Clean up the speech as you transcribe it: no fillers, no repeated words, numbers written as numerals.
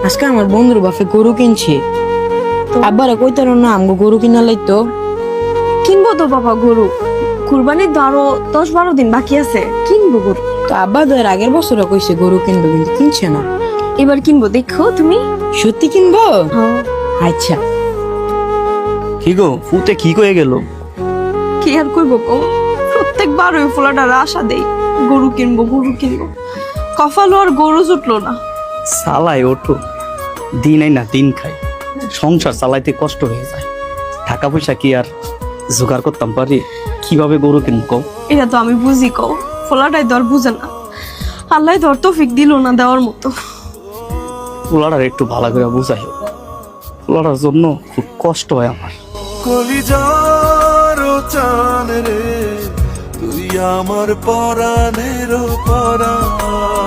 আজকে আমার বন্ধুর বাপে গরু কিনছে, আব্বারা কইতার না আমগো গরু কিনা লাইতো। কিনবো তো বাবা গরু, কুরবানির তো আরো 10-12 দিন বাকি আছে, কিনবো গরু। তো আব্বা তো এর আগের বছরও কইছে গরু কিনবো, কিন্তু কিনছে না। এবার কিনবো, দেখো তুমি। সত্যি কিনবো? হ্যাঁ। আচ্ছা। কি গো ফুতে কি কয়ে গেল? কি আর করবো কো, প্রত্যেকবার ওই ফোলাটার আশা দেই, গরু কিনবো গরু কিনবো, কপালও আর গরু জুটলো না। সালাই ওঠো, দিন আই না দিন খাই, সংসার চালাইতে কষ্ট হয়ে যায়। টাকা পয়সা কি আর জোগাড় করতাম পারি? কিভাবে গরু কিনবো? এটা তো আমি বুঝি কো, ফোলাটাই তো আর বুঝে না। আল্লাহ তো আর তৌফিক দিল না দেওয়ার মতো। পোলাটার একটু ভালো করে বুঝাই, পোলাটার জন্য খুব কষ্ট হয় আমার। কলিজার চান রে, তুই আমার পরাণের পরাণ।